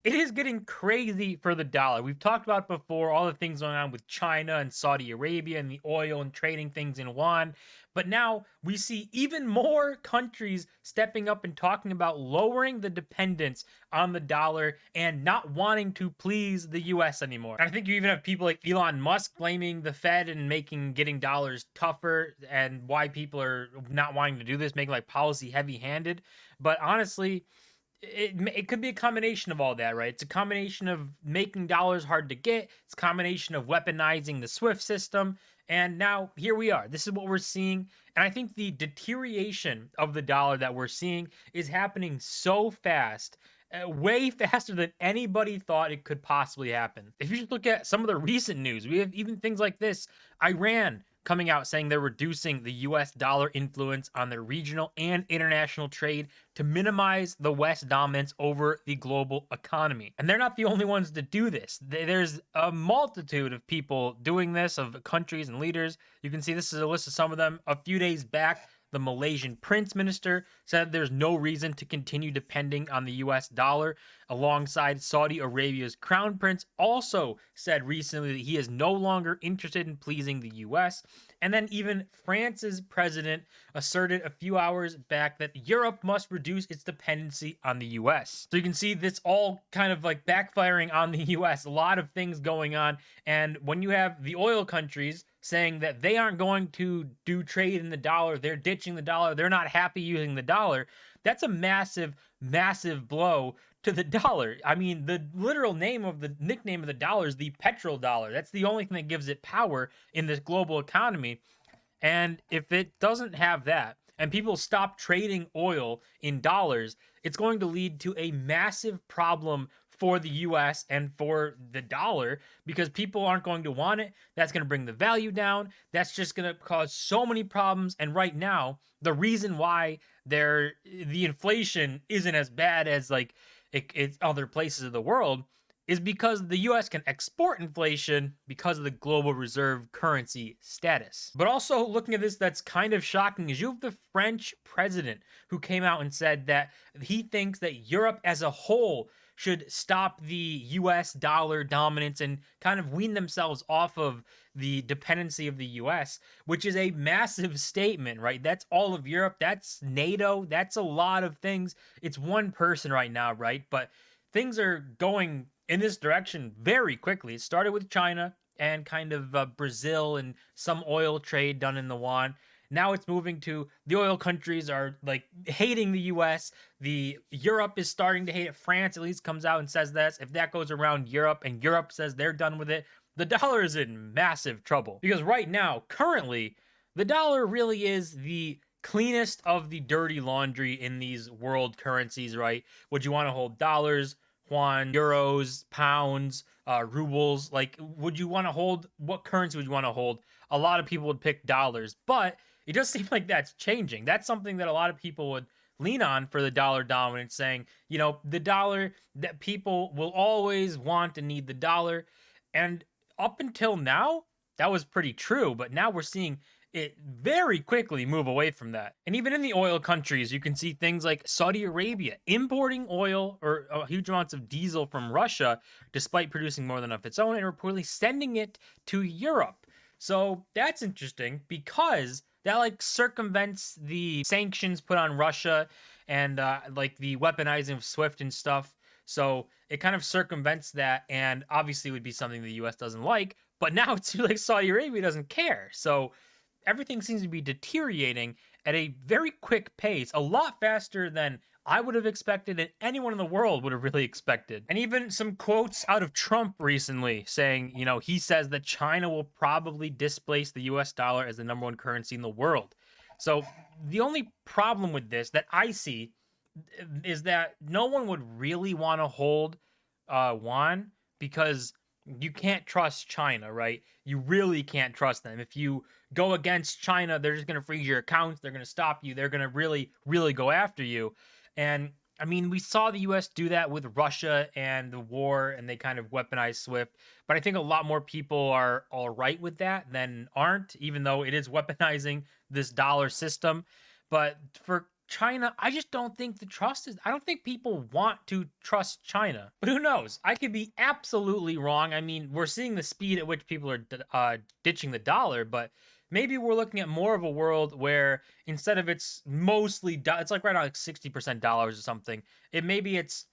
it is getting crazy for the dollar. We've talked about before all the things going on with China and Saudi Arabia and the oil and trading things in yuan. But now we see even more countries stepping up and talking about lowering the dependence on the dollar and not wanting to please the US anymore. And I think you even have people like Elon Musk blaming the Fed and making getting dollars tougher and why people are not wanting to do this, making like policy heavy handed. But honestly, it could be a combination of all that, right? It's a combination of making dollars hard to get. It's a combination of weaponizing the SWIFT system. And now here we are. This is what we're seeing. And I think the deterioration of the dollar that we're seeing is happening so fast, way faster than anybody thought it could possibly happen. If you just look at some of the recent news, we have even things like this. Iran coming out saying they're reducing the US dollar influence on their regional and international trade to minimize the West dominance over the global economy. And they're not the only ones to do this. There's a multitude of people doing this, of countries and leaders. You can see this is a list of some of them. A few days back, the Malaysian Prince Minister said there's no reason to continue depending on the US dollar. Alongside Saudi Arabia's Crown Prince also said recently that he is no longer interested in pleasing the US. And then even France's president asserted a few hours back that Europe must reduce its dependency on the US. So you can see this all kind of like backfiring on the US. A lot of things going on. And when you have the oil countries saying that they aren't going to do trade in the dollar, they're ditching the dollar, they're not happy using the dollar, that's a massive, massive blow to the dollar. I mean, the literal name of the nickname of the dollar is the petrodollar. That's the only thing that gives it power in this global economy. And if it doesn't have that, and people stop trading oil in dollars, it's going to lead to a massive problem for the US and for the dollar because people aren't going to want it. That's going to bring the value down. That's just going to cause so many problems. And right now, the reason why the inflation isn't as bad as like it's other places of the world is because the US can export inflation because of the global reserve currency status. But also looking at this, that's kind of shocking is you have the French president who came out and said that he thinks that Europe as a whole should stop the US dollar dominance and kind of wean themselves off of the dependency of the US, which is a massive statement, right? That's all of Europe, that's NATO, that's a lot of things. It's one person right now, right? But things are going in this direction very quickly. It started with China and kind of Brazil and some oil trade done in the yuan. Now it's moving to the oil countries are like hating the US. The Europe is starting to hate it. France at least comes out and says this. If that goes around Europe and Europe says they're done with it, the dollar is in massive trouble. Because right now, currently, the dollar really is the cleanest of the dirty laundry in these world currencies, right? Would you want to hold dollars, yuan, euros, pounds, rubles? Like, would you want to hold, what currency would you want to hold? A lot of people would pick dollars, but it does seem like that's changing. That's something that a lot of people would lean on for the dollar dominance, saying, you know, the dollar, that people will always want and need the dollar. And up until now, that was pretty true, but now we're seeing it very quickly move away from that. And even in the oil countries, you can see things like Saudi Arabia importing oil or huge amounts of diesel from Russia, despite producing more than enough its own, and reportedly sending it to Europe. So that's interesting because that like circumvents the sanctions put on Russia and like the weaponizing of SWIFT and stuff. So it kind of circumvents that, and obviously would be something the US doesn't like. But now it seems like Saudi Arabia doesn't care. So everything seems to be deteriorating at a very quick pace, a lot faster than I would have expected and anyone in the world would have really expected. And even some quotes out of Trump recently saying, you know, he says that China will probably displace the US dollar as the number one currency in the world. So the only problem with this that I see is that no one would really want to hold yuan because you can't trust China, right? You really can't trust them. If you go against China, they're just going to freeze your accounts. They're going to stop you. They're going to really, really go after you. And I mean, we saw the US do that with Russia and the war, and they kind of weaponized SWIFT. But I think a lot more people are all right with that than aren't, even though it is weaponizing this dollar system. But for China, I just don't think the trust is I don't think people want to trust China. But who knows? I could be absolutely wrong. I mean, we're seeing the speed at which people are ditching the dollar, but maybe we're looking at more of a world where instead of it's mostly it's like right now like 60% dollars or something. It maybe it's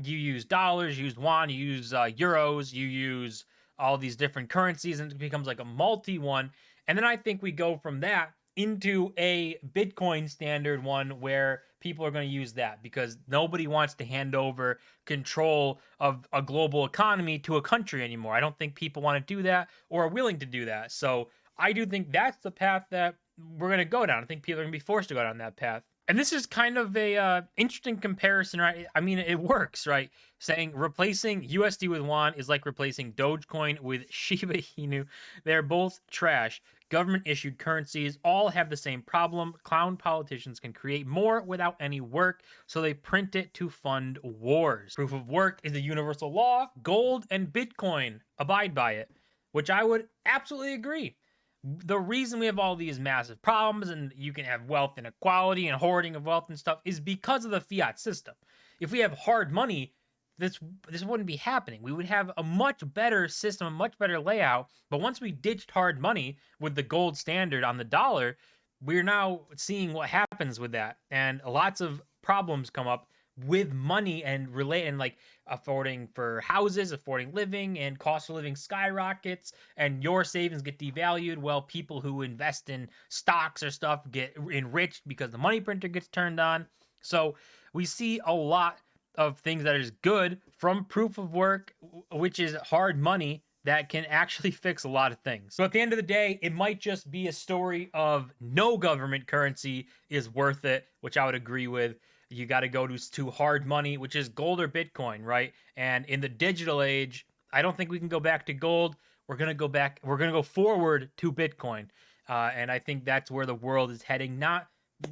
you use dollars, you use yuan, you use euros, you use all these different currencies, and it becomes like a multi one. And then I think we go from that into a Bitcoin standard one where people are going to use that because nobody wants to hand over control of a global economy to a country anymore. I don't think people want to do that or are willing to do that. So I do think that's the path that we're going to go down. I think people are going to be forced to go down that path. And this is kind of a interesting comparison, right? I mean, it works, right? Saying replacing USD with yuan is like replacing Dogecoin with Shiba Inu. They're both trash. Government issued currencies all have the same problem. Clown politicians can create more without any work, so they print it to fund wars. Proof of work is a universal law. Gold and Bitcoin abide by it, which I would absolutely agree. The reason we have all these massive problems and you can have wealth inequality and hoarding of wealth and stuff is because of the fiat system. If we have hard money, this wouldn't be happening. We would have a much better system, a much better layout. But once we ditched hard money with the gold standard on the dollar, we're now seeing what happens with that, and lots of problems come up with money and relate and like affording for houses, affording living, and cost of living skyrockets, and your savings get devalued. Well, people who invest in stocks or stuff get enriched because the money printer gets turned on. So we see a lot of things that is good from proof of work, which is hard money that can actually fix a lot of things. So at the end of the day, it might just be a story of no government currency is worth it, which I would agree with. You got to go to hard money, which is gold or Bitcoin, right? And in the digital age, I don't think we can go back to gold. We're going to go back, we're going to go forward to Bitcoin. And I think that's where the world is heading. Not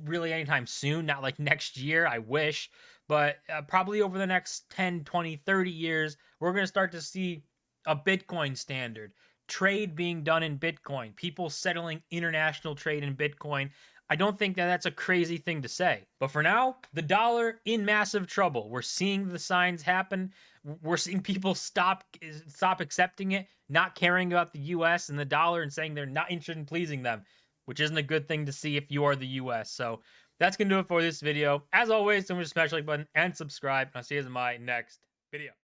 really anytime soon, not like next year, I wish, but probably over the next 10, 20, 30 years, we're going to start to see a Bitcoin standard, trade being done in Bitcoin, people settling international trade in Bitcoin. I don't think that that's a crazy thing to say. But for now, the dollar in massive trouble. We're seeing the signs happen. We're seeing people stop accepting it, not caring about the US and the dollar and saying they're not interested in pleasing them, which isn't a good thing to see if you are the US. So that's going to do it for this video. As always, don't forget to smash the like button and subscribe. And I'll see you in my next video.